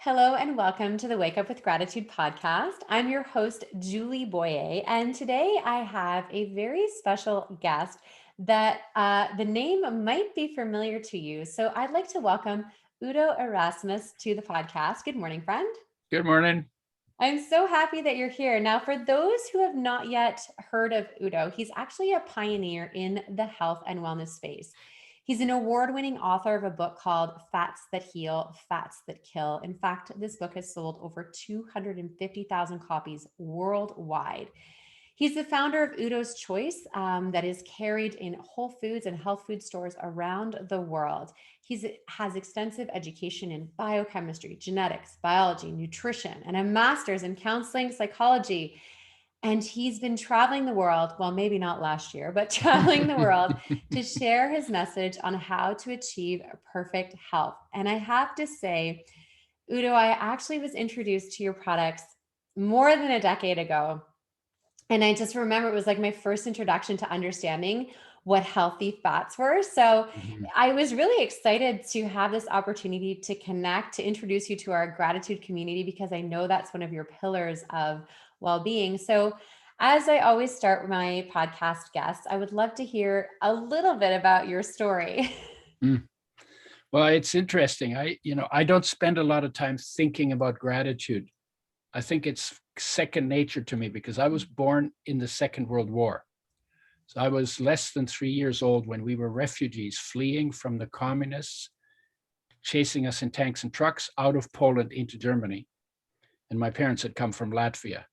Hello and welcome to the Wake Up with Gratitude podcast. I'm your host, Julie Boyer, and today I have a very special guest that the name might be familiar to you. So I'd like to welcome Udo Erasmus to the podcast. Good morning, friend. Good morning. I'm so happy that you're here. Now, for those who have not yet heard of Udo, he's actually a pioneer in the health and wellness space. He's an award-winning author of a book called Fats That Heal, Fats That Kill. In fact, this book has sold over 250,000 copies worldwide. He's the founder of Udo's Choice, that is carried in Whole Foods and health food stores around the world. He has extensive education in biochemistry, genetics, biology, nutrition, and a master's in counseling psychology. And he's been traveling the world, well, maybe not last year, but traveling the world to share his message on how to achieve perfect health. And I have to say, Udo, I actually was introduced to your products more than a decade ago. And I just remember it was like my first introduction to understanding what healthy fats were. So Mhm. I was really excited to have this opportunity to connect, to introduce you to our gratitude community, because I know that's one of your pillars of well-being. So as I always start my podcast guests, I would love to hear a little bit about your story. Mm. Well, it's interesting. I don't spend a lot of time thinking about gratitude. I think it's second nature to me because I was born in the Second World War. So I was less than 3 years old when we were refugees fleeing from the communists, chasing us in tanks and trucks out of Poland into Germany. And my parents had come from Latvia.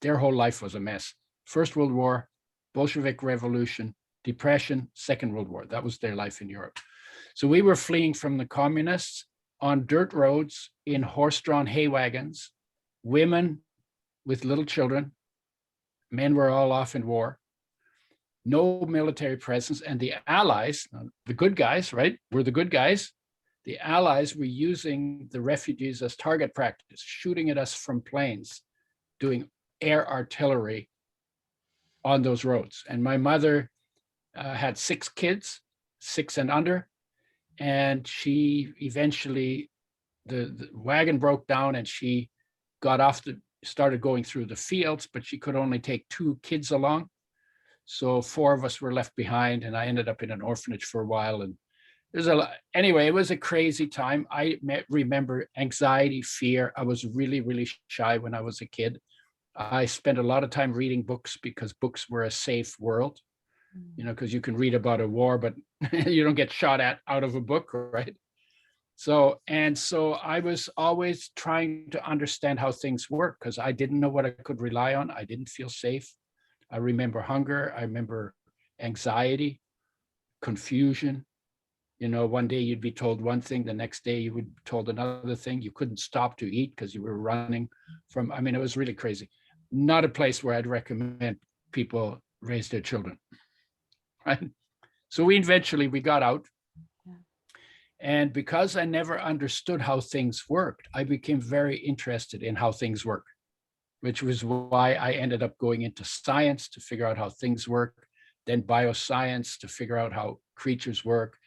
Their whole life was a mess. First World War, Bolshevik Revolution, Depression, Second World War. That was their life in Europe. So we were fleeing from the communists on dirt roads in horse-drawn hay wagons, women with little children, men were all off in war, no military presence, and the Allies, the good guys, right? We're the good guys. The Allies were using the refugees as target practice, shooting at us from planes, doing air artillery on those roads. And my mother had 6 kids, 6 and under, and she eventually, the wagon broke down and she started going through the fields, but she could only take 2 kids along. So 4 of us were left behind, and I ended up in an orphanage for a while. And anyway, it was a crazy time. I remember anxiety, fear. I was really, really shy when I was a kid. I spent a lot of time reading books because books were a safe world, because you can read about a war, but you don't get shot at out of a book, right? So I was always trying to understand how things work because I didn't know what I could rely on. I didn't feel safe. I remember hunger. I remember anxiety, confusion. One day you'd be told one thing, the next day you would be told another thing. You couldn't stop to eat because you were running from, it was really crazy. Not a place where I'd recommend people raise their children, right? So we got out. Yeah. And because I never understood how things worked, I became very interested in how things work, which was why I ended up going into science to figure out how things work, then bioscience to figure out how creatures work,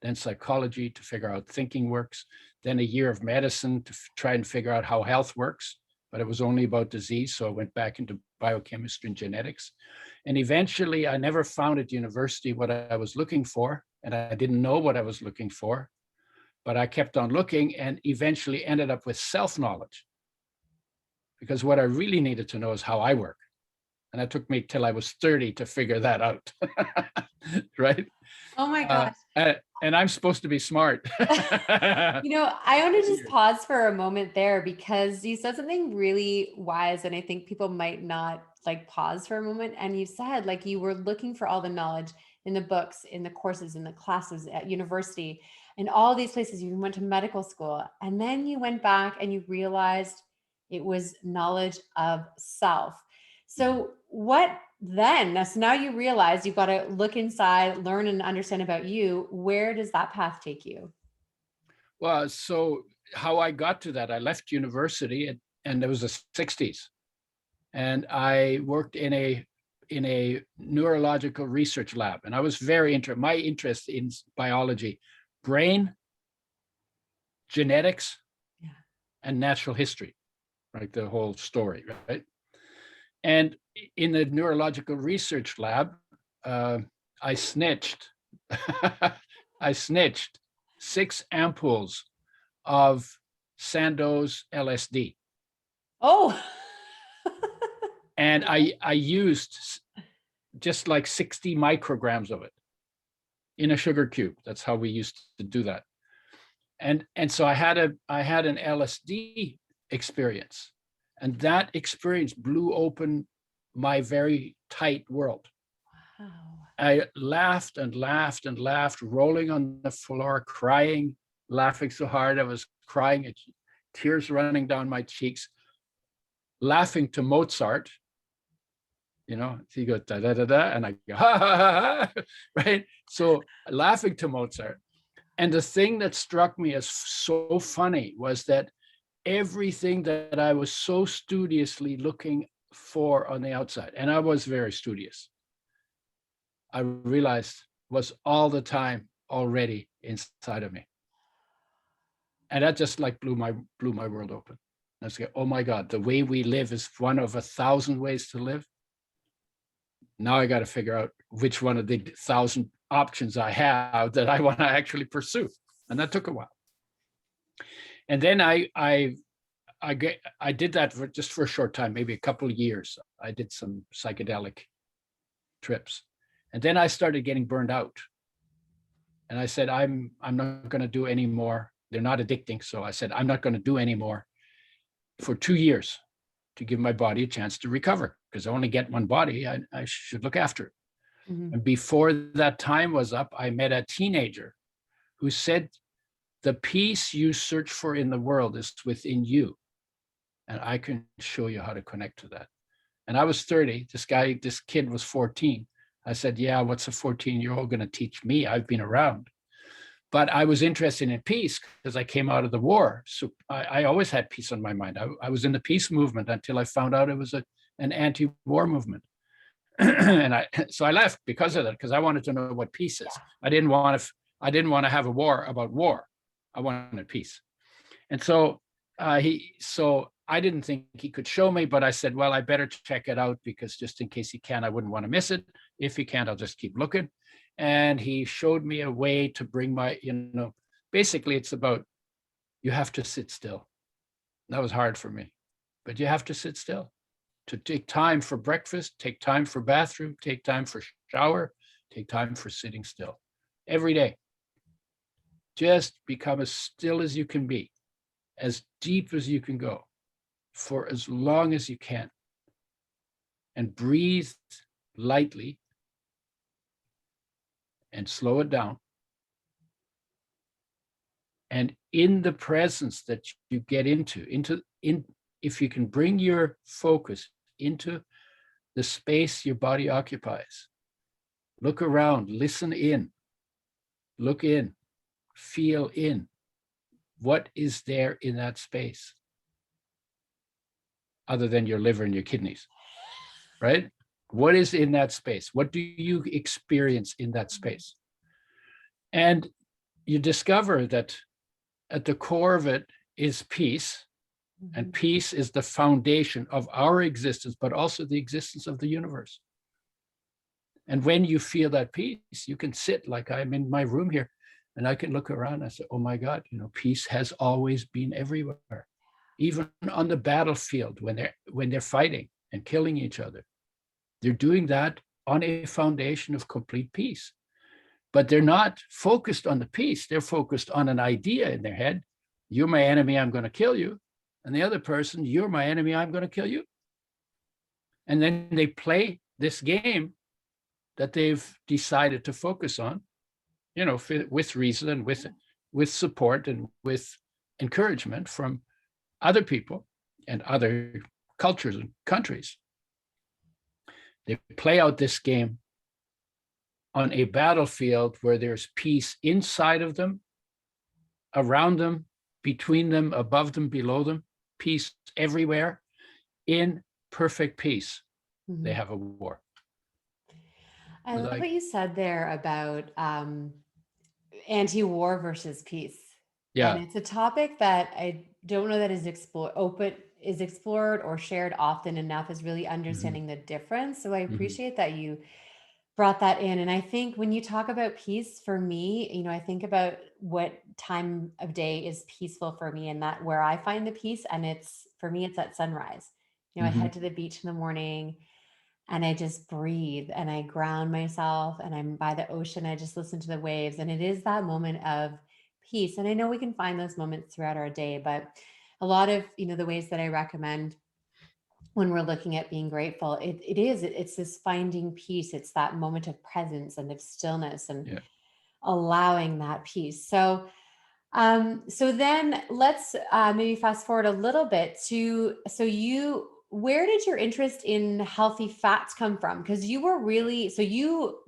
then psychology to figure out thinking works, then a year of medicine to try and figure out how health works, but it was only about disease. So I went back into biochemistry and genetics. And eventually I never found at university what I was looking for, and I didn't know what I was looking for, but I kept on looking and eventually ended up with self-knowledge. Because what I really needed to know is how I work. And it took me till I was 30 to figure that out, right? Oh my gosh. And I'm supposed to be smart. I want to just pause for a moment there because you said something really wise, and I think people might not pause for a moment. And you said you were looking for all the knowledge in the books, in the courses, in the classes at university, and all these places. You went to medical school, and then you went back and you realized it was knowledge of self. So what then? So now you realize you've got to look inside, learn and understand about you. Where does that path take you? Well, so how I got to that, I left university and it was the 60s. And I worked in a neurological research lab. And I was very interested, my interest in biology, brain genetics Yeah. and natural history, right? The whole story, right? And in the neurological research lab, I snitched. I snitched 6 ampoules of Sandoz LSD, Oh. and I used just like 60 micrograms of it in a sugar cube. That's how we used to do that. And so I had an LSD experience, and that experience blew open my very tight world. Wow. I laughed and laughed and laughed, rolling on the floor, crying, laughing so hard I was crying, tears running down my cheeks, laughing to Mozart. You know, he goes da da da da, and I go ha ha ha ha, right? So laughing to Mozart. And the thing that struck me as so funny was that everything that I was so studiously looking for on the outside, and I was very studious, I realized was all the time already inside of me. And that just like blew my world open. I was like, oh my God, the way we live is one of 1,000 ways to live. Now I got to figure out which one of the 1,000 options I have that I want to actually pursue. And that took a while. And then I did that just for a short time, maybe a couple of years. I did some psychedelic trips. And then I started getting burned out. And I said, I'm not going to do any more. They're not addicting. So I said, I'm not going to do any more for 2 years to give my body a chance to recover, because I only get one body. I should look after it. Mhm. And before that time was up, I met a teenager who said, the peace you search for in the world is within you. And I can show you how to connect to that. And I was 30. This kid was 14. I said, yeah, what's a 14-year-old going to teach me? I've been around. But I was interested in peace because I came out of the war. So I always had peace on my mind. I was in the peace movement until I found out it was an anti-war movement. And so I left because of that, because I wanted to know what peace is. I didn't want to have a war about war. I wanted peace. And so I didn't think he could show me, but I said, well, I better check it out, because just in case he can, I wouldn't want to miss it. If he can't, I'll just keep looking. And he showed me a way to bring basically it's about, you have to sit still. That was hard for me, but you have to sit still, to take time for breakfast, take time for bathroom, take time for shower, take time for sitting still every day. Just become as still as you can be, as deep as you can go, for as long as you can, and breathe lightly and slow it down. And in the presence that you get if you can bring your focus into the space your body occupies, look around, listen in, look in, feel in. What is there in that space other than your liver and your kidneys, right? What is in that space? What do you experience in that space? And you discover that at the core of it is peace. And peace is the foundation of our existence, but also the existence of the universe. And when you feel that peace, you can sit like I'm in my room here, and I can look around and I say, oh my God, peace has always been everywhere. Even on the battlefield, when they're fighting and killing each other, they're doing that on a foundation of complete peace. But they're not focused on the peace. They're focused on an idea in their head. You're my enemy, I'm going to kill you. And the other person, you're my enemy, I'm going to kill you. And then they play this game that they've decided to focus on, with reason and with support and with encouragement from other people and other cultures and countries. They play out this game on a battlefield where there's peace inside of them, around them, between them, above them, below them, peace everywhere. In perfect peace, they have a war. I love what you said there about anti-war versus peace. And Yeah. it's a topic that I don't know that is explored or shared often enough, is really Hmm. understanding the difference. So I Hmm. appreciate that you brought that in. And I think when you talk about peace, for me, I think about what time of day is peaceful for me, and that where I find the peace. And it's for me, it's at sunrise. I Hmm. head to the beach in the morning and I just breathe and I ground myself and I'm by the ocean. I just listen to the waves. And it is that moment of peace. And I know we can find those moments throughout our day, but a lot of, the ways that I recommend when we're looking at being grateful, it's this finding peace. It's that moment of presence and of stillness and Yeah. allowing that peace. So then let's maybe fast forward a little bit to, where did your interest in healthy fats come from? Because you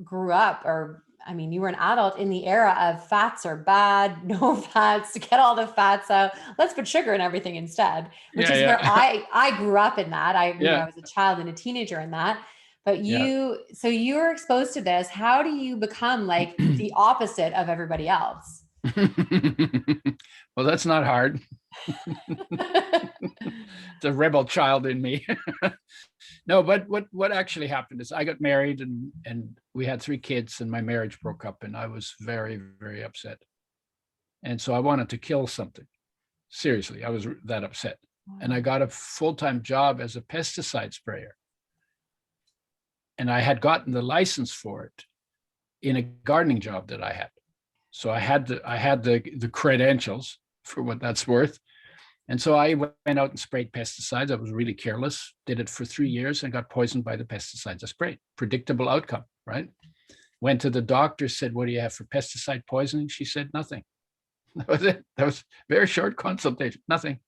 grew up, or I mean, you were an adult in the era of fats are bad, no fats, to get all the fats out. Let's put sugar in everything instead, which Yeah. is where Yeah. I grew up in that. I Yeah. was a child and a teenager in that. But Yeah. so you were exposed to this. How do you become like the opposite of everybody else? Well, that's not hard. The rebel child in me. No, but what actually happened is I got married, and we had 3 kids, and my marriage broke up, and I was very, very upset. And so I wanted to kill something. Seriously, I was that upset. And I got a full-time job as a pesticide sprayer. And I had gotten the license for it in a gardening job that I had. So I had the credentials, for what that's worth. And so I went out and sprayed pesticides. I was really careless, did it for 3 years, and got poisoned by the pesticides I sprayed. Predictable outcome, right? Went to the doctor, said, "What do you have for pesticide poisoning?" She said, "Nothing." That was it. That was a very short consultation, nothing.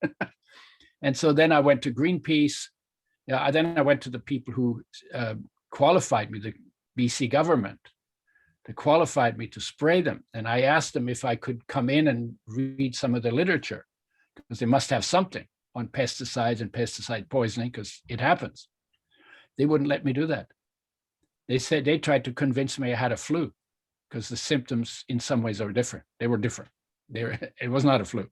And so then I went to Greenpeace. Yeah, then I went to the people who uh, qualified me, the BC government, that qualified me to spray them. And I asked them if I could come in and read some of the literature, because they must have something on pesticides and pesticide poisoning, because it happens. They wouldn't let me do that. They said they tried to convince me I had a flu, because the symptoms in some ways are different. They were different. It was not a flu.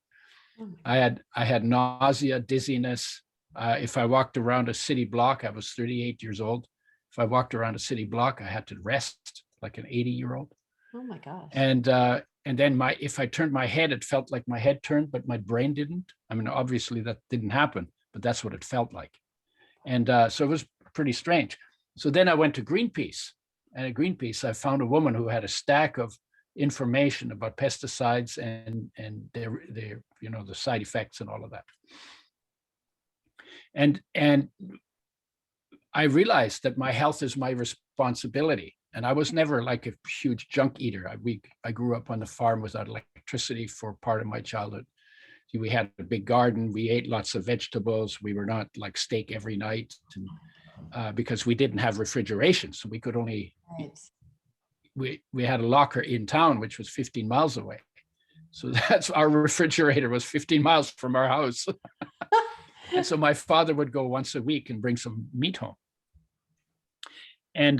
Oh my I had nausea, dizziness. If I walked around a city block, I was 38 years old. If I walked around a city block, I had to rest like an 80-year-old. Oh my gosh. And then if I turned my head, it felt like my head turned, but my brain didn't. I mean, obviously that didn't happen, but that's what it felt like. And so it was pretty strange. So then I went to Greenpeace, and at Greenpeace, I found a woman who had a stack of information about pesticides and their the side effects and all of that. And I realized that my health is my responsibility. And I was never like a huge junk eater. I grew up on the farm without electricity for part of my childhood. We had a big garden. We ate lots of vegetables. We were not like steak every night, because we didn't have refrigeration, so we could only Right. we had a locker in town, which was 15 miles away. So that's our refrigerator was 15 miles from our house. And so my father would go once a week and bring some meat home. And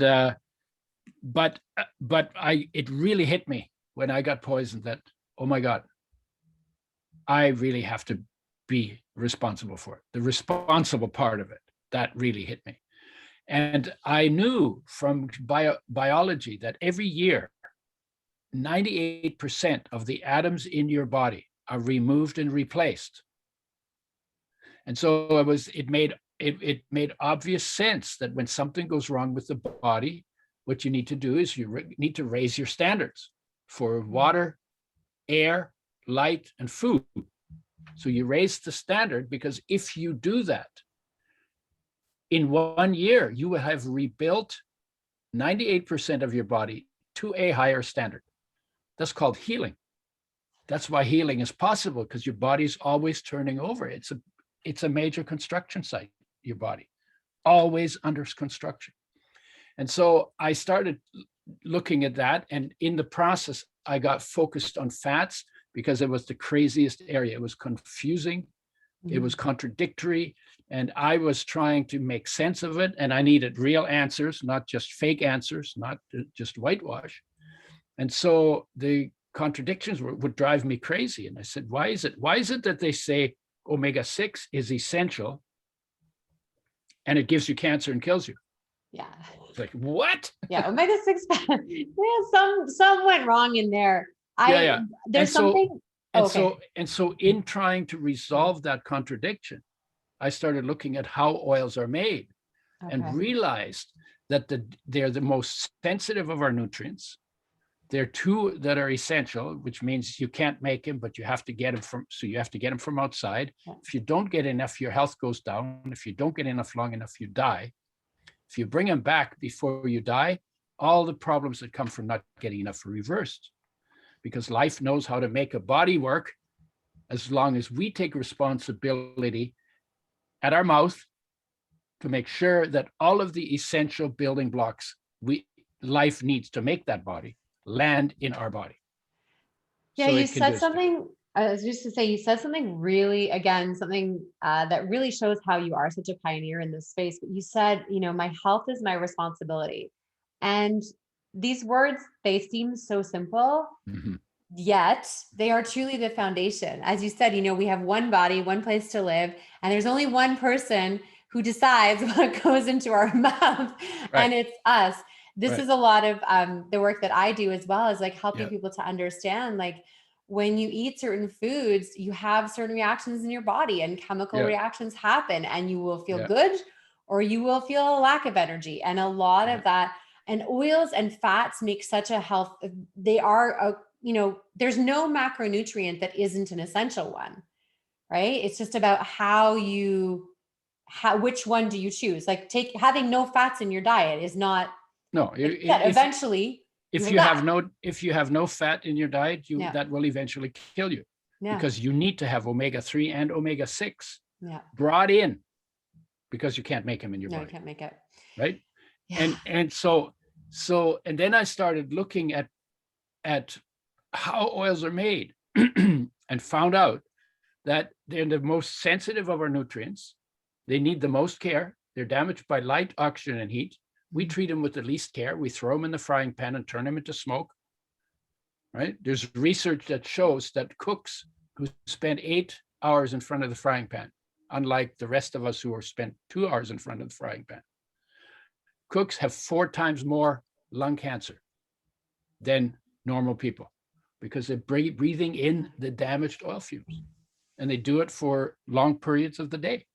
but it really hit me when I got poisoned that, oh my God, I really have to be responsible for it. The responsible part of it, that really hit me. And I knew from biology that every year, 98% of the atoms in your body are removed and replaced. And so it made obvious sense that when something goes wrong with the body, what you need to do is you need to raise your standards for water, air, light, and food. So you raise the standard, because if you do that, in 1 year, you will have rebuilt 98% of your body to a higher standard. That's called healing. That's why healing is possible, because your body's always turning over. It's a major construction site, your body, always under construction. And so I started looking at that. And in the process, I got focused on fats, because it was the craziest area. It was confusing. It was contradictory. And I was trying to make sense of it. And I needed real answers, not just fake answers, not just whitewash. And so the contradictions would drive me crazy. And I said, why is it that they say omega-6 is essential and it gives you cancer and kills you? Yeah. It's like, what? Yeah. Omega-6, yeah, some went wrong in there. Yeah. There's something. And so in trying to resolve that contradiction, I started looking at how oils are made and realized that they're the most sensitive of our nutrients. There are two that are essential, which means you can't make them, but you have to get them from outside. Yeah. If you don't get enough, your health goes down. If you don't get enough long enough, you die. If you bring them back before you die, all the problems that come from not getting enough are reversed, because life knows how to make a body work as long as we take responsibility at our mouth to make sure that all of the essential building blocks life needs to make that body land in our body. Yeah, so you said something. I was just to say, you said something really, again, something that really shows how you are such a pioneer in this space. But you said, my health is my responsibility. And these words, they seem so simple, yet they are truly the foundation. As you said, we have one body, one place to live, and there's only one person who decides what goes into our mouth, and it's us. This is a lot of the work that I do as well, is like helping people to understand, like, when you eat certain foods, you have certain reactions in your body and chemical reactions happen, and you will feel good or you will feel a lack of energy. And a lot of that, and oils and fats make such a health, they are there's no macronutrient that isn't an essential one, right? It's just about which one do you choose? Like having no fats in your diet is not, eventually if you have no fat in your diet, that will eventually kill you, because you need to have omega-3 and omega-6 brought in, because you can't make them in your body. You can't make it. Right. And so and then I started looking at how oils are made and found out that they're the most sensitive of our nutrients. They need the most care. They're damaged by light, oxygen, and heat. We treat them with the least care. We throw them in the frying pan and turn them into smoke, right? There's research that shows that cooks who spend 8 hours in front of the frying pan, unlike the rest of us who are spent 2 hours in front of the frying pan, cooks have 4 times more lung cancer than normal people, because they're breathing in the damaged oil fumes, and they do it for long periods of the day.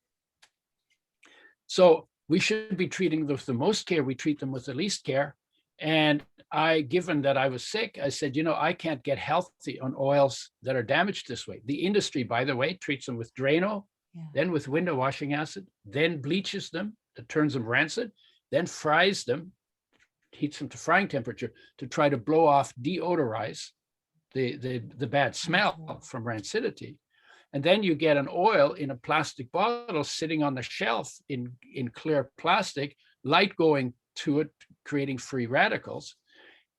So we should be treating them with the most care. We treat them with the least care. And given that I was sick, I said, I can't get healthy on oils that are damaged this way. The industry, by the way, treats them with Drano, then with window washing acid, then bleaches them, that turns them rancid, then fries them, heats them to frying temperature to try to blow off, deodorize the bad smell from rancidity. And then you get an oil in a plastic bottle sitting on the shelf in clear plastic, light going to it, creating free radicals.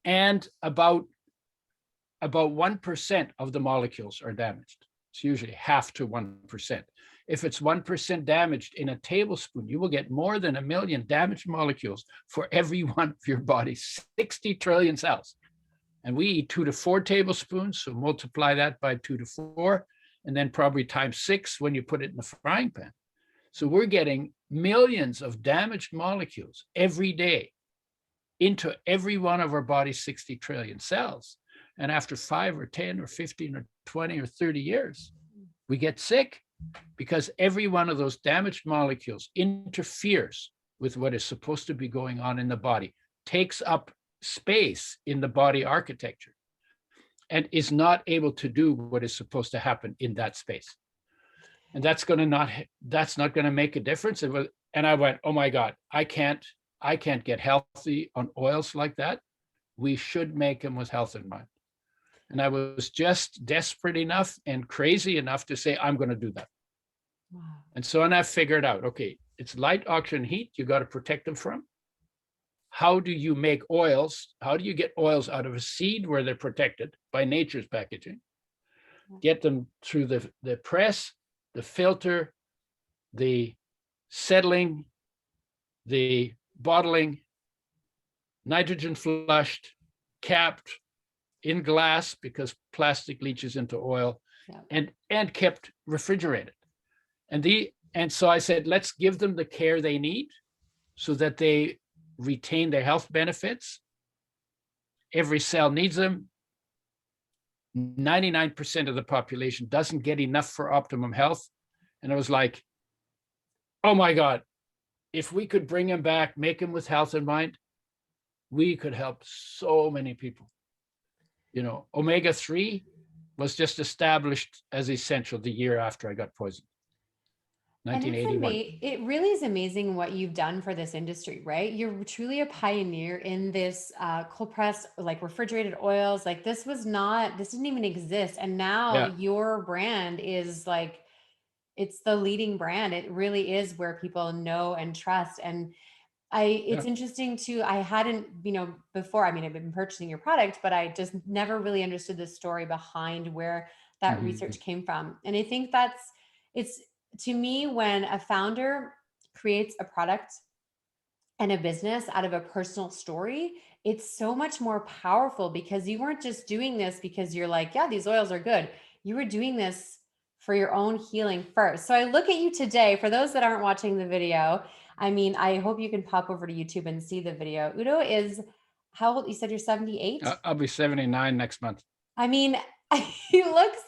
And about 1% of the molecules are damaged. It's usually half to 1%. If it's 1% damaged in a tablespoon, you will get more than 1 million damaged molecules for every one of your body's 60 trillion cells. And we eat 2 to 4 tablespoons, so multiply that by 2 to 4. And then probably times 6 when you put it in the frying pan. So we're getting millions of damaged molecules every day into every one of our body's 60 trillion cells. And after 5 or 10 or 15 or 20 or 30 years, we get sick, because every one of those damaged molecules interferes with what is supposed to be going on in the body, takes up space in the body architecture, and is not able to do what is supposed to happen in that space. And that's not going to make a difference. And I went, oh my God, I can't get healthy on oils like that. We should make them with health in mind. And I was just desperate enough and crazy enough to say, I'm going to do that. Wow. And so, I figured out, okay, it's light, oxygen, heat, you got to protect them from. How do you make oils? How do you get oils out of a seed where they're protected by nature's packaging? Get them through the press, the filter, the settling, the bottling, nitrogen flushed, capped, in glass because plastic leaches into oil, Yeah. and kept refrigerated. And so I said, let's give them the care they need so that they retain their health benefits. Every cell needs them. 99% of the population doesn't get enough for optimum health. And I was like, oh my God, if we could bring them back, make them with health in mind, we could help so many people. You know, omega-3 was just established as essential the year after I got poisoned. And 1981. it really is amazing what you've done for this industry, right? You're truly a pioneer in this cold press, like refrigerated oils. Like this didn't even exist. And now Yeah. your brand is like, it's the leading brand. It really is where people know and trust. And it's Yeah. interesting too. I hadn't, before, I mean, I've been purchasing your product, but I just never really understood the story behind where that Mhm. research came from. And I think it's to me, when a founder creates a product and a business out of a personal story, it's so much more powerful because you weren't just doing this because you're like, yeah, these oils are good. You were doing this for your own healing first. So I look at you today, for those that aren't watching the video, I mean, I hope you can pop over to YouTube and see the video. Udo is, how old? You said you're 78? I'll be 79 next month. I mean, he looks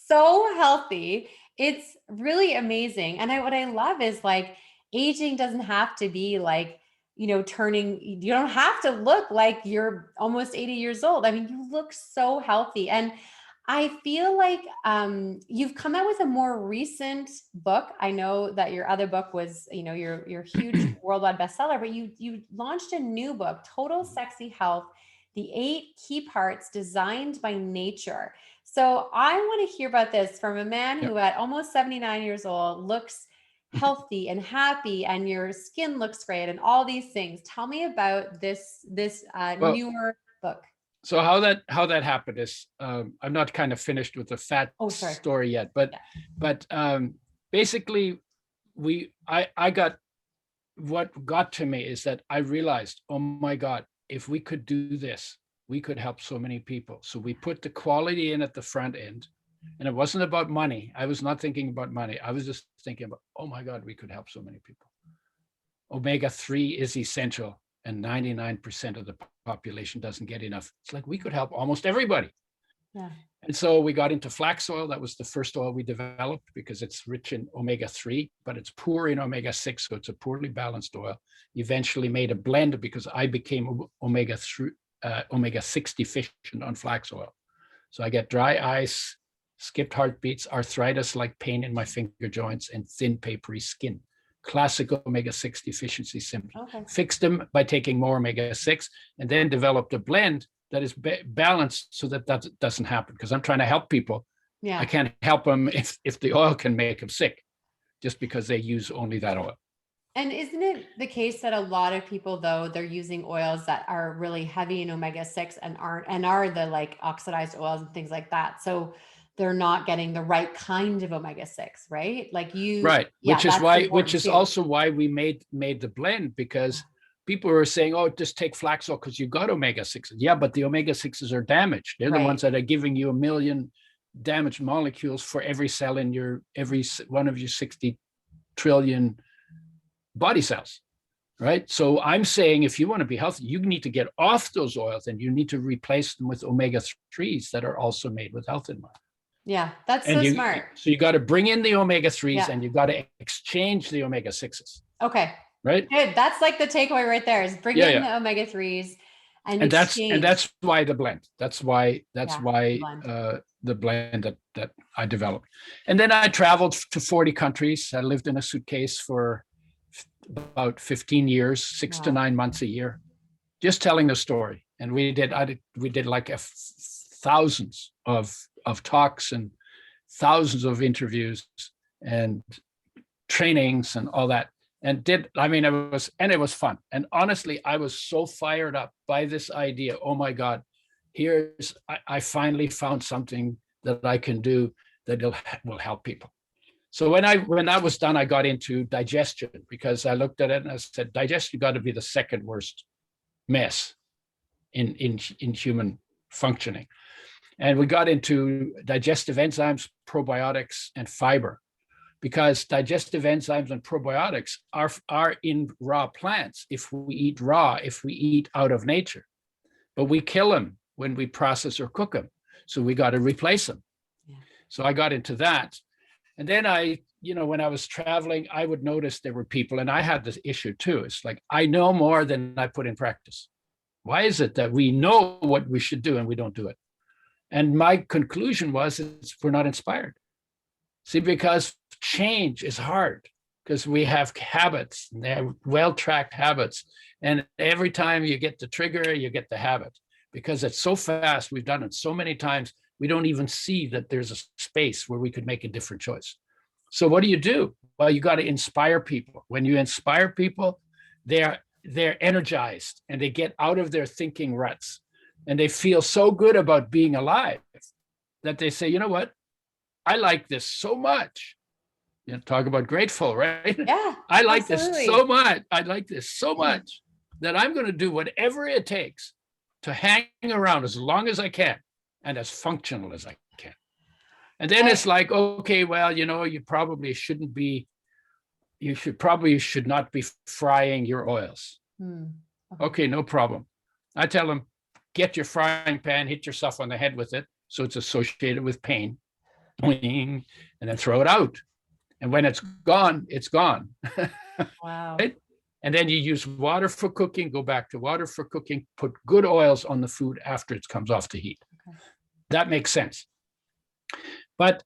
so healthy. It's really amazing. And what I love is like aging doesn't have to be like, you don't have to look like you're almost 80 years old. I mean, you look so healthy. And I feel like you've come out with a more recent book. I know that your other book was, your huge worldwide bestseller, but you launched a new book, Total Sexy Health: The 8 Key Parts Designed by Nature. So I want to hear about this from a man Yep. who at almost 79 years old looks healthy and happy, and your skin looks great and all these things. Tell me about this Well, newer book. so how that happened is, I'm not kind of finished with the fat Oh, sorry. story yet, but basically I got, what got to me is that I realized, oh my God, if we could do this, we could help so many people. So we put the quality in at the front end, and it wasn't about money. I was not thinking about money. I was just thinking about, oh my God, we could help so many people. Omega-3 is essential, and 99% of the population doesn't get enough. It's like we could help almost everybody. Yeah. And so we got into flax oil. That was the first oil we developed because it's rich in omega-3, but it's poor in omega-6. So it's a poorly balanced oil. Eventually made a blend because I became omega-6 deficient on flax oil. So I get dry eyes, skipped heartbeats, arthritis like pain in my finger joints, and thin, papery skin. Classic omega-6 deficiency symptoms. Okay. Fixed them by taking more omega-6, and then developed a blend that is balanced so that doesn't happen, because I'm trying to help people. Yeah. I can't help them if the oil can make them sick just because they use only that oil. And isn't it the case that a lot of people, though, they're using oils that are really heavy in omega-6 and are the like oxidized oils and things like that? So they're not getting the right kind of omega-6, right? Like right. Yeah, Which is also why we made the blend, because people were saying, oh, just take flax oil because you got omega-6s. Yeah, but the omega-6s are damaged. They're the ones that are giving you 1 million damaged molecules for every cell in every one of your 60 trillion body cells, right? So I'm saying if you want to be healthy, you need to get off those oils and you need to replace them with omega-3s that are also made with health in mind. Yeah, that's so smart. So you got to bring in the omega-3s and you got to exchange the omega-6s. Okay. Right? Good. That's like the takeaway right there, is bring in the omega-3s and that's why the blend. That's why the blend that I developed. And then I traveled to 40 countries. I lived in a suitcase for about 15 years, 6 to 9 months a year, just telling the story. And we did like thousands of talks and thousands of interviews and trainings and all that. It was fun. And honestly, I was so fired up by this idea. Oh my God, I finally found something that I can do that will help people. So when that was done, I got into digestion, because I looked at it and I said, digestion got to be the second worst mess in human functioning. And we got into digestive enzymes, probiotics, and fiber, because digestive enzymes and probiotics are in raw plants if we eat raw, if we eat out of nature. But we kill them when we process or cook them. So we got to replace them. Yeah. So I got into that. And then when I was traveling, I would notice there were people, and I had this issue too. It's like, I know more than I put in practice. Why is it that we know what we should do and we don't do it? And my conclusion was, we're not inspired. See, because change is hard, because we have habits, and they have well-tracked habits. And every time you get the trigger, you get the habit. Because it's so fast, we've done it so many times, we don't even see that there's a space where we could make a different choice. So what do? Well, you got to inspire people. When you inspire people, they're energized and they get out of their thinking ruts, and they feel so good about being alive that they say, you know what? I like this so much. Talk about grateful, right? Yeah. I like this so much. I like this so much that I'm going to do whatever it takes to hang around as long as I can and as functional as I can. And then it's like, okay, well, you probably should not be frying your oils. Okay, no problem. I tell them, get your frying pan, hit yourself on the head with it, so it's associated with pain, and then throw it out. And when it's gone, it's gone. Wow. Right? And then you use water for cooking, go back to water for cooking, put good oils on the food after it comes off the heat. Okay. That makes sense. But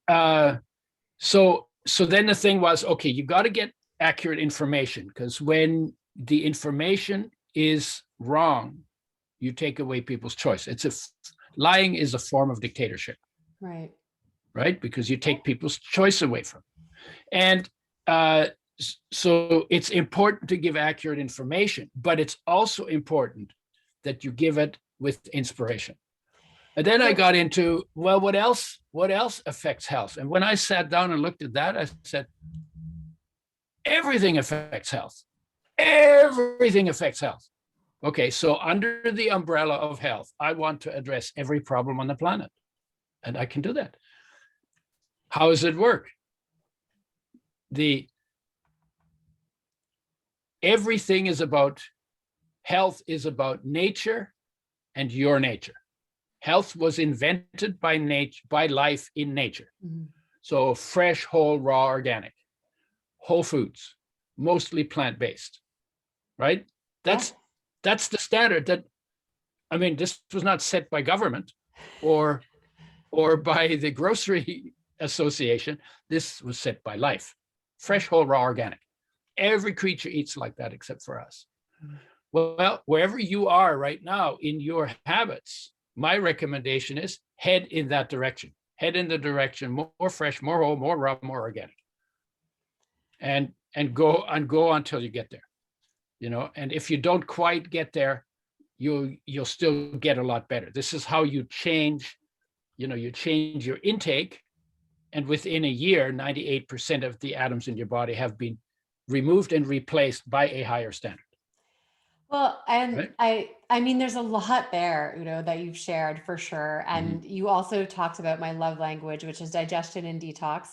so then the thing was, okay, you got to get accurate information, because when the information is wrong, you take away people's choice. Lying is a form of dictatorship. Right. Right? Because you take people's choice away from them. And so it's important to give accurate information, but it's also important that you give it with inspiration. And then I got into, well, what else affects health? And when I sat down and looked at that, I said, everything affects health. Everything affects health. Okay, so under the umbrella of health, I want to address every problem on the planet. And I can do that. How does it work? Everything is about, health is about nature and your nature. Health was invented by nature, by life in nature. Mm-hmm. So fresh, whole, raw, organic, whole foods, mostly plant-based, right? That's the standard this was not set by government or by the grocery association. This was set by life. Fresh, whole, raw, organic. Every creature eats like that except for us. Well, wherever you are right now in your habits, my recommendation is head in that direction. Head in the direction more fresh, more whole, more raw, more organic. And go until you get there. And if you don't quite get there, you'll still get a lot better. This is how you change, you change your intake, and within a year, 98% of the atoms in your body have been removed and replaced by a higher standard. Well, and right? I mean, there's a lot there, Udo, that you've shared for sure. And you also talked about my love language, which is digestion and detox.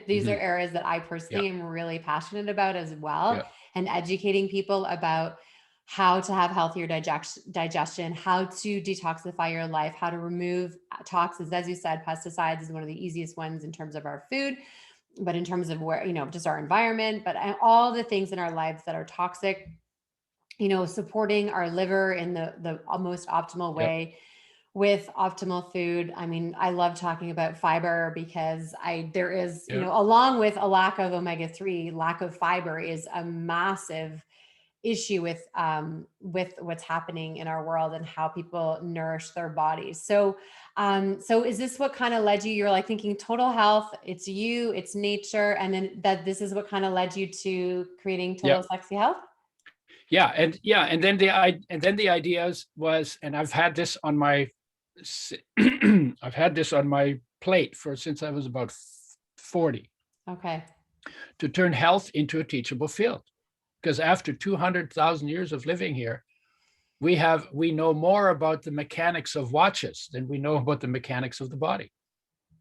These are areas that I personally am really passionate about as well. And educating people about how to have healthier digestion, how to detoxify your life, how to remove toxins. As you said, pesticides is one of the easiest ones in terms of our food, but in terms of where, just our environment, but all the things in our lives that are toxic, supporting our liver in the most optimal way with optimal food. I mean, I love talking about fiber because there is, along with a lack of omega-3, lack of fiber is a massive issue with what's happening in our world and how people nourish their bodies. So is this what kind of led you? You're like thinking total health, it's you, it's nature. And then this is what kind of led you to creating Total Sexy Health? And then the ideas was, and I've had this on my plate since I was about 40. Okay. To turn health into a teachable field, because after 200,000 years of living here, we know more about the mechanics of watches than we know about the mechanics of the body,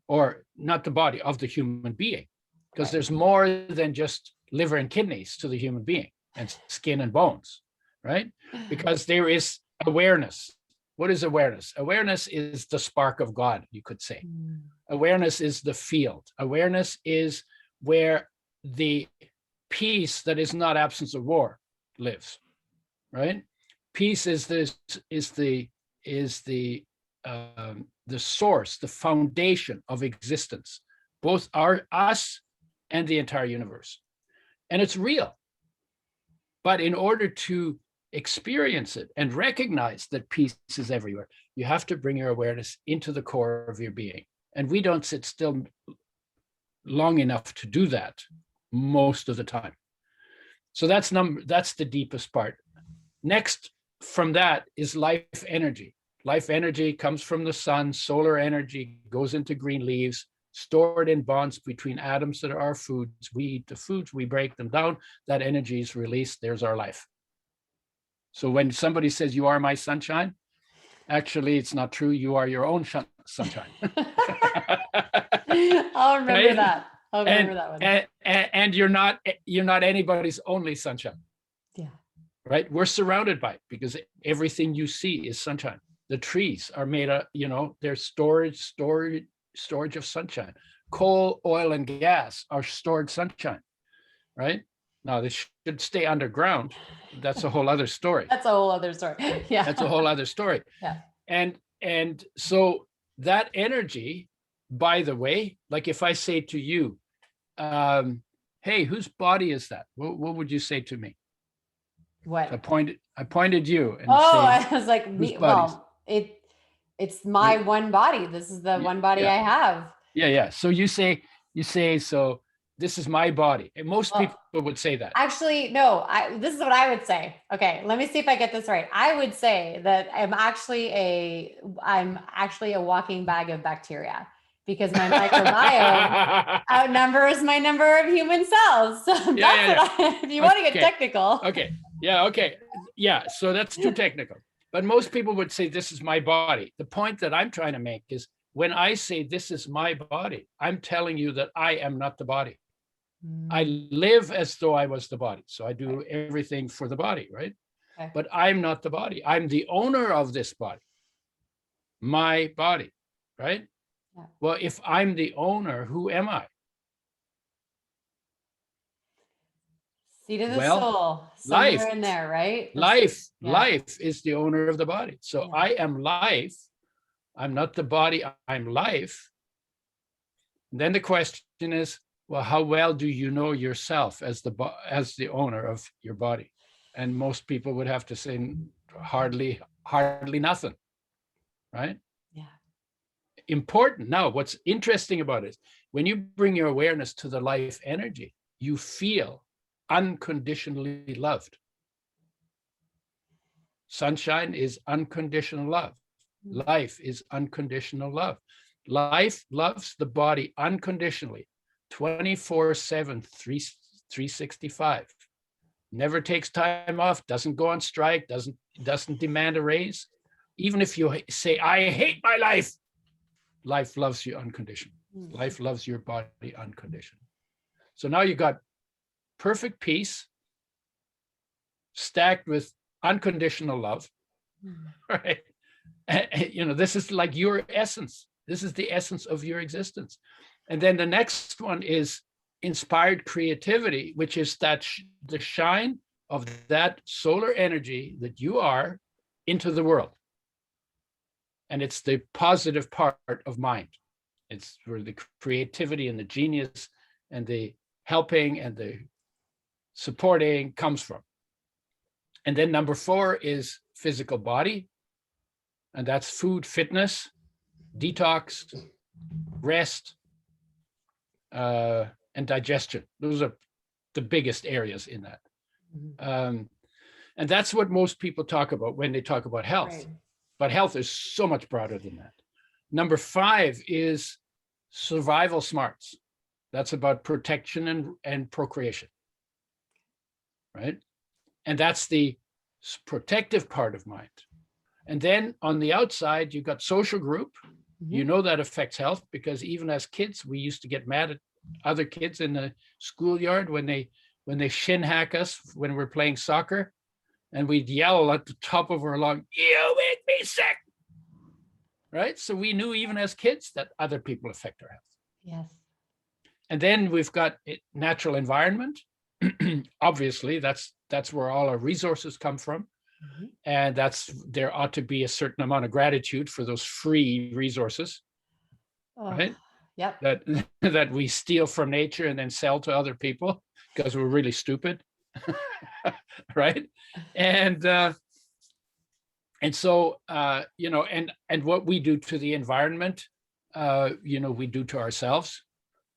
or not the body, of the human being, because Right. there's more than just liver and kidneys to the human being, and skin and bones, right? Because there is awareness. What is awareness? Awareness is the spark of God, you could say. Mm. Awareness is the field. Awareness is where the peace that is not absence of war lives, right? Peace is the source, the foundation of existence, both us and the entire universe. And it's real. But in order to experience it and recognize that peace is everywhere, you have to bring your awareness into the core of your being. And we don't sit still long enough to do that most of the time. So that's the deepest part. Next from that is life energy. Life energy comes from the sun. Solar energy goes into green leaves, stored in bonds between atoms that are our foods. We eat the foods, we break them down, that energy is released, there's our life. So when somebody says, you are my sunshine, actually, it's not true. You are your own sunshine. I'll remember Right? that. I'll remember that one. And you're not anybody's only sunshine. Yeah. Right? We're surrounded by it because everything you see is sunshine. The trees are made of, they're storage of sunshine. Coal, oil, and gas are stored sunshine, right? Now they should stay underground. That's a whole other story. That's a whole other story. Yeah. That's a whole other story. Yeah. And so that energy, by the way, like if I say to you, hey, whose body is that? What would you say to me? What? I pointed you and I was like, it's my one body. This is the one body I have. Yeah. So you say, so this is my body. And most people would say that. Actually, no, this is what I would say. Okay, let me see if I get this right. I would say that I'm actually a walking bag of bacteria, because my microbiome outnumbers my number of human cells. So if you want to get technical. Okay. Yeah. Okay. Yeah. So that's too technical. But most people would say, this is my body. The point that I'm trying to make is, when I say this is my body, I'm telling you that I am not the body. I live as though I was the body. So I do everything for the body, right? Okay. But I'm not the body. I'm the owner of this body, my body, right? Yeah. Well, if I'm the owner, who am I? Seat of the soul, somewhere in there, right? Life is the owner of the body. So I am life. I'm not the body, I'm life. And then the question is, well, how well do you know yourself as the owner of your body? And most people would have to say hardly nothing, right? Yeah. Important. Now, what's interesting about it is, when you bring your awareness to the life energy, you feel unconditionally loved. Sunshine is unconditional love. Life is unconditional love. Life loves the body unconditionally, 24/7, 365. Never takes time off, doesn't go on strike, doesn't demand a raise. Even if you say, I hate my life, life loves you unconditionally. Life loves your body unconditionally. So now you got perfect peace stacked with unconditional love, right? This is like your essence. This is the essence of your existence. And then the next one is inspired creativity, which is that the shine of that solar energy that you are into the world. And it's the positive part of mind. It's where the creativity and the genius and the helping and the supporting comes from. And then number 4 is physical body. And that's food, fitness, detox, rest, and digestion. Those are the biggest areas in that. And that's what most people talk about when they talk about health. Right. But health is so much broader than that. Number 5 is survival smarts. That's about protection and procreation, right? And that's the protective part of mind. And then on the outside, you've got social group. You Mhm. know that affects health, because even as kids, we used to get mad at other kids in the schoolyard when they shin hack us when we're playing soccer, and we'd yell at the top of our lungs, "You make me sick!" Right? So we knew even as kids that other people affect our health. Yes. And then we've got natural environment. Obviously, that's where all our resources come from. Mhm. And there ought to be a certain amount of gratitude for those free resources, Oh, right? yep. That that we steal from nature and then sell to other people because we're really stupid, right? And so and what we do to the environment, we do to ourselves.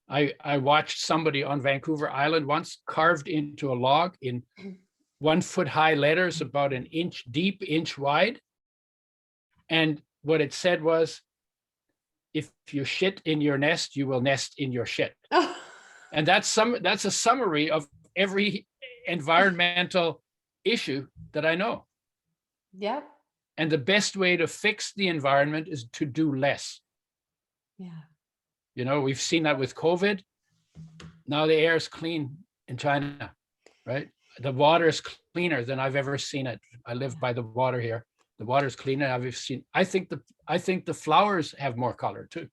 I watched somebody on Vancouver Island once carved into a log in 1 foot high letters about an inch deep, inch wide. And what it said was, if you shit in your nest, you will nest in your shit. Oh, And that's a summary of every environmental issue that I know. yep. And the best way to fix the environment is to do less. Yeah. We've seen that with COVID. Now the air is clean in China, right? The water is cleaner than I've ever seen it. I live by the water here. The water is cleaner I've ever seen. I think the flowers have more color too,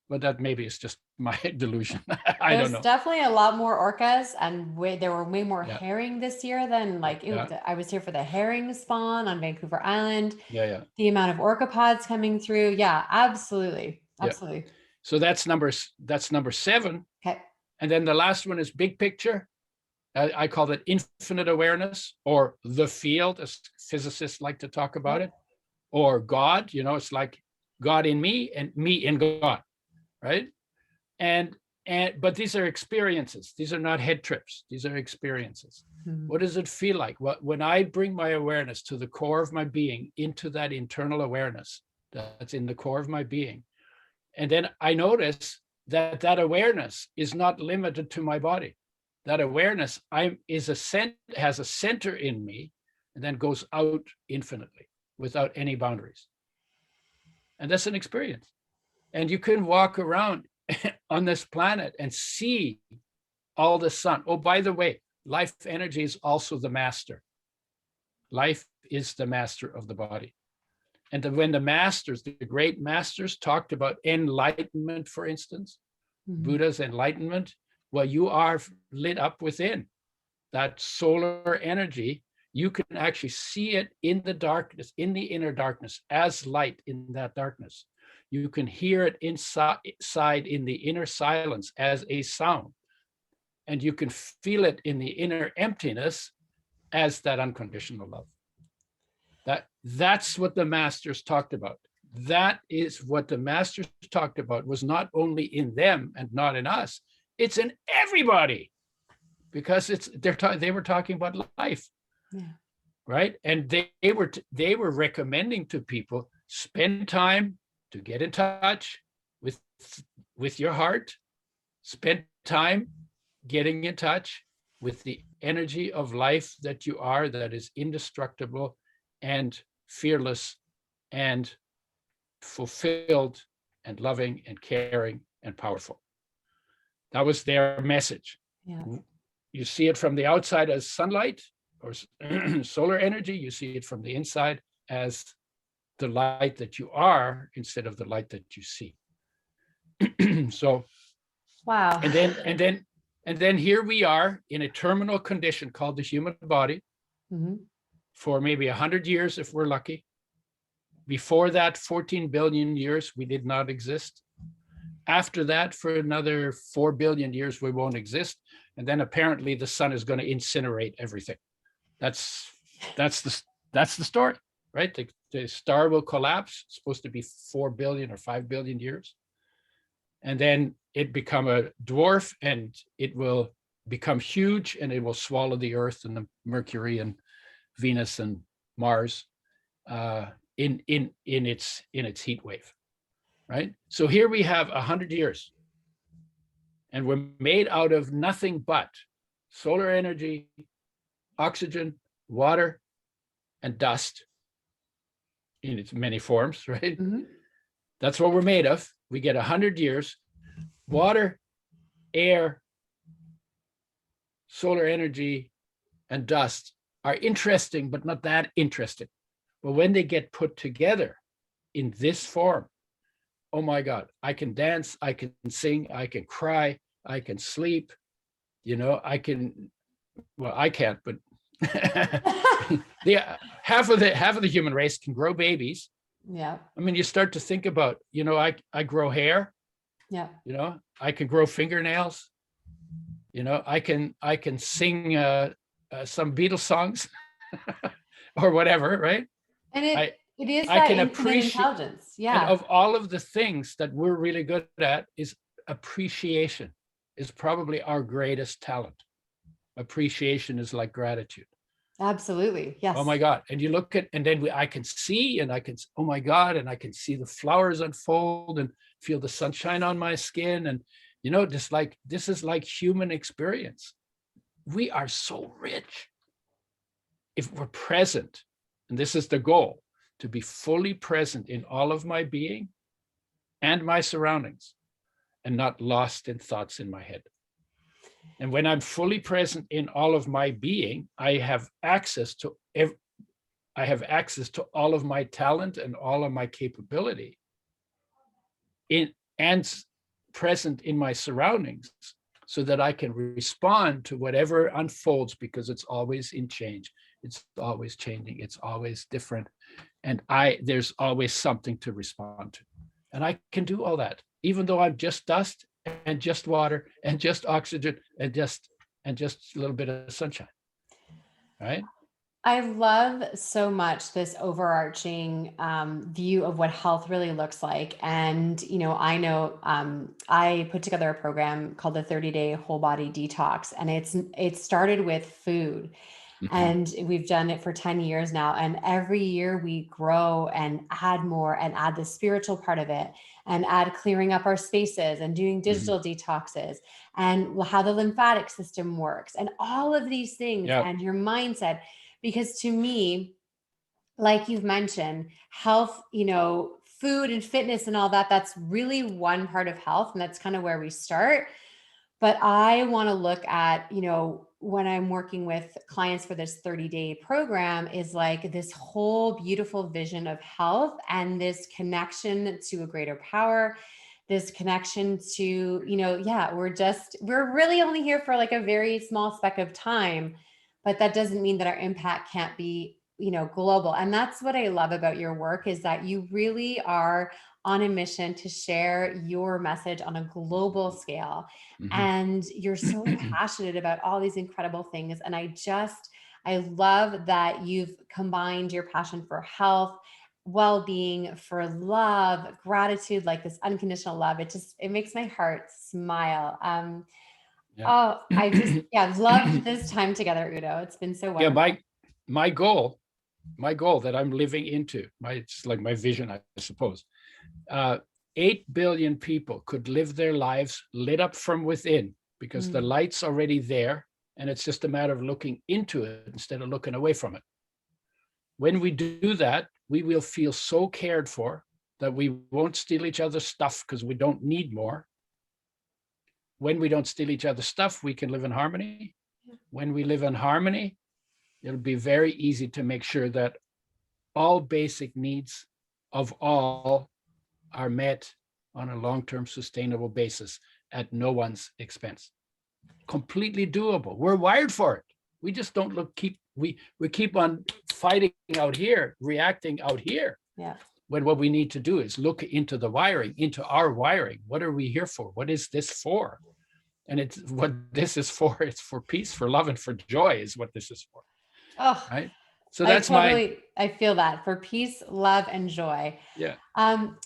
but that maybe is just my delusion. I don't There's know. definitely a lot more orcas, and there were way more Yeah, herring this year than yeah, I was here for the herring spawn on Vancouver Island. yeah, yeah, The amount of orca pods coming through. Yeah, absolutely. yeah. Absolutely. So that's number 7. Okay. And then the last one is big picture. I call it infinite awareness, or the field, as physicists like to talk about Yep. it, or God. It's like God in me and me in God, right? And but these are experiences. These are not head trips. These are experiences. Mhm. What does it feel like? When I bring my awareness to the core of my being, into that internal awareness that's in the core of my being, and then I notice that awareness is not limited to my body. That awareness has a center in me, and then goes out infinitely without any boundaries. And that's an experience. And you can walk around on this planet and see all the sun. Oh, by the way, life energy is also the master. Life is the master of the body. And when the great masters talked about enlightenment, for instance, Mhm. Buddha's enlightenment, well, you are lit up within that solar energy. You can actually see it in the darkness, in the inner darkness, as light in that darkness. You can hear it inside in the inner silence as a sound. And you can feel it in the inner emptiness as that unconditional love. That's what the masters talked about. That is what the masters talked about, was not only in them and not in us, it's in everybody, because they were talking about life, Yeah. right? And they were recommending to people, spend time to get in touch with your heart, spend time getting in touch with the energy of life that you are, that is indestructible and fearless and fulfilled and loving and caring and powerful. That was their message. Yeah. You see it from the outside as sunlight or solar energy. You see it from the inside as the light that you are, instead of the light that you see. So, Wow. and then here we are in a terminal condition called the human body Mhm. for maybe 100 years if we're lucky. Before that, 14 billion years, we did not exist. After that, for another 4 billion years, we won't exist. And then apparently the sun is going to incinerate everything. That's the story, right? The star will collapse. It's supposed to be 4 billion or 5 billion years. And then it become a dwarf, and it will become huge, and it will swallow the Earth and the Mercury and Venus and Mars in its heat wave, right? So here we have 100 years, and we're made out of nothing but solar energy, oxygen, water, and dust in its many forms, right? Mm-hmm. That's what we're made of. We get 100 years. Water, air, solar energy, and dust are interesting, but not that interesting. But when they get put together in this form, oh my God, I can dance, I can sing, I can cry, I can sleep, I can, well, I can't, but the half of the human race can grow babies. Yeah. I mean, you start to think about, I grow hair, Yeah. I can grow fingernails, I can sing some Beatles songs or whatever, right? And I it is I that can infinite appreciate, intelligence. and Yeah. of all of the things that we're really good at is appreciation is probably our greatest talent. Appreciation is like gratitude. Absolutely. Oh Yes. my God. And you look at, and then I can see, and I can, oh my God, and I can see the flowers unfold and feel the sunshine on my skin. And, this is like human experience. We are so rich if we're present. And this is the goal, to be fully present in all of my being and my surroundings and not lost in thoughts in my head. And when I'm fully present in all of my being, I have access to all of my talent and all of my capability and present in my surroundings, so that I can respond to whatever unfolds, because it's always in change. It's always changing. It's always different. And there's always something to respond to. And I can do all that, even though I'm just dust and just water and just oxygen and just a little bit of sunshine. Right? I love so much this overarching view of what health really looks like. And, I know I put together a program called the 30-day whole body detox, and it started with food. Mhm. And we've done it for 10 years now. And every year we grow and add more and add the spiritual part of it and add clearing up our spaces and doing digital detoxes and how the lymphatic system works and all of these things Yeah. and your mindset. Because to me, like you've mentioned, health, food and fitness and all that, that's really one part of health. And that's kind of where we start. But I want to look at, when I'm working with clients for this 30-day program, is like this whole beautiful vision of health and this connection to a greater power, this connection to, we're really only here for like a very small speck of time, but that doesn't mean that our impact can't be, global. And that's what I love about your work, is that you really are on a mission to share your message on a global scale. And you're so passionate about all these incredible things. And I love that you've combined your passion for health, well-being, for love, gratitude, like this unconditional love. It makes my heart smile. Yeah. Oh, I've loved this time together, Udo. It's been so Yeah. wonderful. My goal that I'm living into, it's like my vision, I suppose. 8 billion people could live their lives lit up from within, because the light's already there, and it's just a matter of looking into it instead of looking away from it. When we do that, we will feel so cared for that we won't steal each other's stuff, because we don't need more. When we don't steal each other's stuff, we can live in harmony. When we live in harmony, it'll be very easy to make sure that all basic needs of all are met on a long-term sustainable basis at no one's expense. Completely doable. We're wired for it. We just don't we keep on fighting out here, reacting out here. Yeah. When what we need to do is look into the wiring, into our wiring. What are we here for? What is this for? And it's what this is for. It's for peace, for love, and for joy is what this is for. Oh, Right? So that's I feel that, for peace, love, and joy. yeah.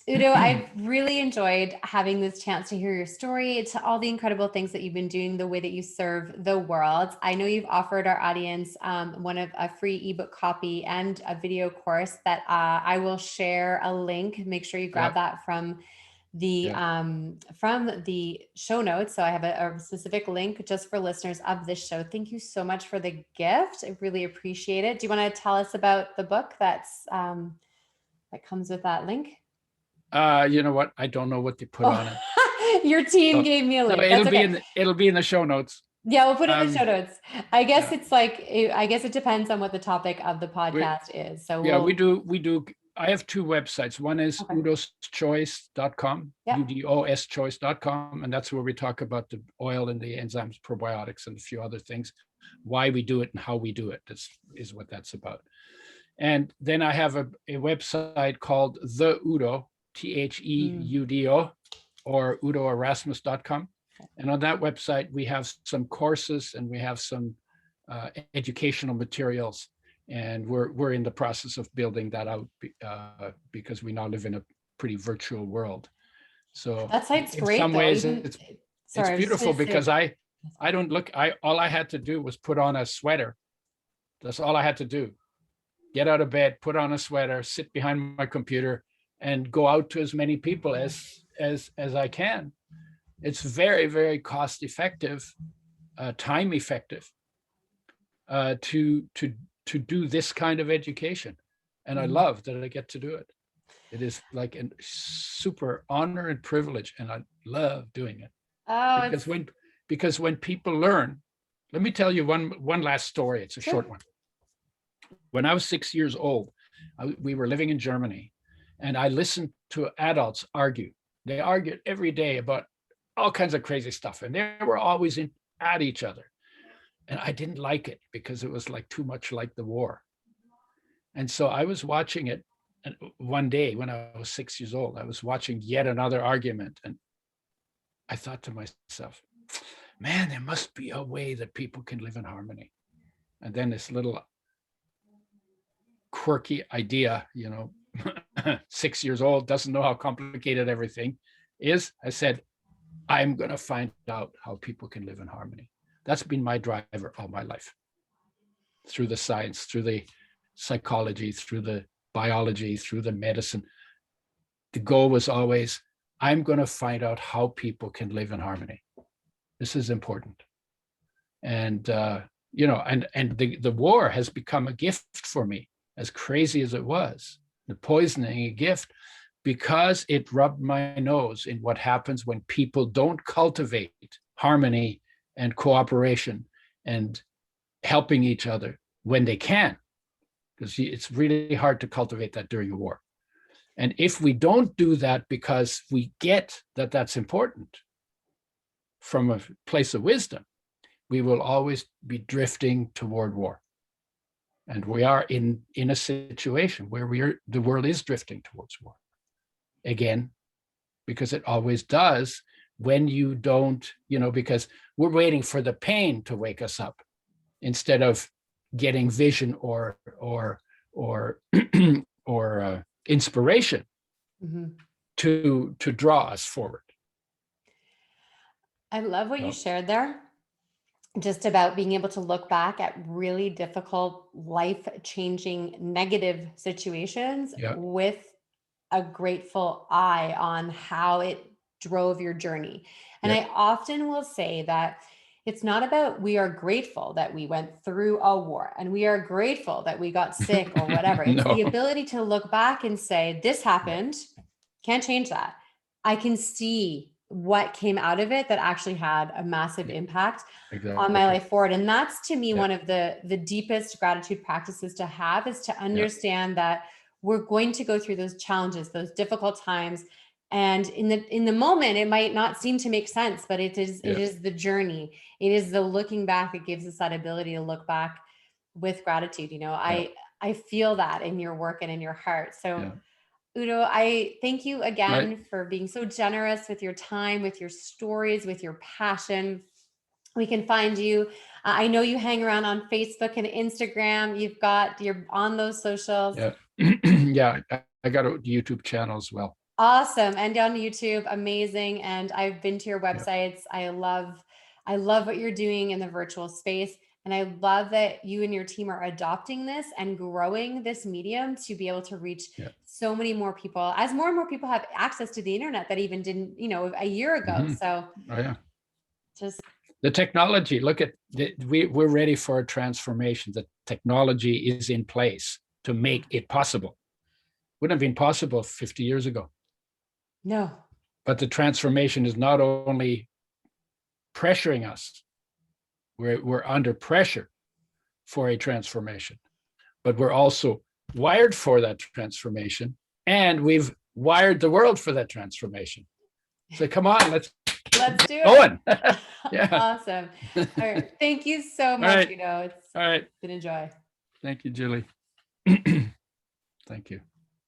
Udo, I've really enjoyed having this chance to hear your story, to all the incredible things that you've been doing, the way that you serve the world. I know you've offered our audience a free ebook copy and a video course that I will share a link. Make sure you grab that from from the show notes. So I have a specific link just for listeners of this show. Thank you so much for the gift. I really appreciate it. Do you want to tell us about the book that comes with that link? You know what? I don't know what they put on it. Your team So, gave me a no, link. That's okay. it'll be in the show notes. Yeah, we'll put it in the show notes. I guess Yeah. it's like, I guess it depends on what the topic of the podcast is. So we do. I have two websites. One is udoschoice.com, Yeah. udoschoice.com, and that's where we talk about the oil and the enzymes, probiotics, and a few other things, why we do it and how we do it. Is what that's about. And then I have a website called the Udo, THEUDO, or udoerasmus.com. And on that website, we have some courses and we have some educational materials. And we're in the process of building that out because we now live in a pretty virtual world. So that site's in great. Some ways, it's beautiful because I don't look. All I had to do was put on a sweater. That's all I had to do. Get out of bed, put on a sweater, sit behind my computer, and go out to as many people as I can. It's very, very cost effective, time effective to do this kind of education. And I love that I get to do it. It is like a super honor and privilege, and I love doing it. Because when people learn, let me tell you one last story. It's a short one. When I was 6 years old, we were living in Germany, and I listened to adults argue. They argued every day about all kinds of crazy stuff, and they were always at each other. And I didn't like it because it was like too much like the war. And so I was watching it, and one day when I was 6 years old, I was watching yet another argument, and I thought to myself, man, there must be a way that people can live in harmony. And then this little quirky idea, 6 years old, doesn't know how complicated everything is. I said, I'm going to find out how people can live in harmony. That's been my driver all my life, through the science, through the psychology, through the biology, through the medicine. The goal was always, I'm going to find out how people can live in harmony. This is important. And, the war has become a gift for me, as crazy as it was, the poisoning, a gift, because it rubbed my nose in what happens when people don't cultivate harmony and cooperation and helping each other when they can, because it's really hard to cultivate that during a war. And if we don't do that because we get that that's important from a place of wisdom, we will always be drifting toward war. And we are in a situation where the world is drifting towards war. Again, because it always does when you don't, because we're waiting for the pain to wake us up instead of getting vision or inspiration to draw us forward. I love what you shared there, just about being able to look back at really difficult, life-changing, negative situations with a grateful eye on how it drove your journey. And I often will say that it's not about, we are grateful that we went through a war and we are grateful that we got sick or whatever. It's the ability to look back and say, this happened, can't change that. I can see what came out of it that actually had a massive impact on my life forward. And that's, to me, one of the deepest gratitude practices to have, is to understand that we're going to go through those challenges, those difficult times. And in the moment, it might not seem to make sense, but it is the journey. It is the looking back that gives us that ability to look back with gratitude. I feel that in your work and in your heart. So Udo, I thank you again for being so generous with your time, with your stories, with your passion. We can find you. I know you hang around on Facebook and Instagram. You're on those socials. Yeah, I got a YouTube channel as well. Awesome. And on YouTube, amazing. And I've been to your websites. I love what you're doing in the virtual space. And I love that you and your team are adopting this and growing this medium to be able to reach Yeah. so many more people, as more and more people have access to the internet that even didn't, a year ago. Mhm. So Oh, yeah. just, The technology, look at we're ready for a transformation. The technology is in place to make it possible. Wouldn't have been possible 50 years ago. no. But the transformation is not only pressuring us, we're under pressure for a transformation, but we're also wired for that transformation, and we've wired the world for that transformation. So come on, let's do going. it. Yeah. Awesome. All right. Thank you so All much, right. Udo. It's All right. been a joy. Thank you, Julie. Thank you.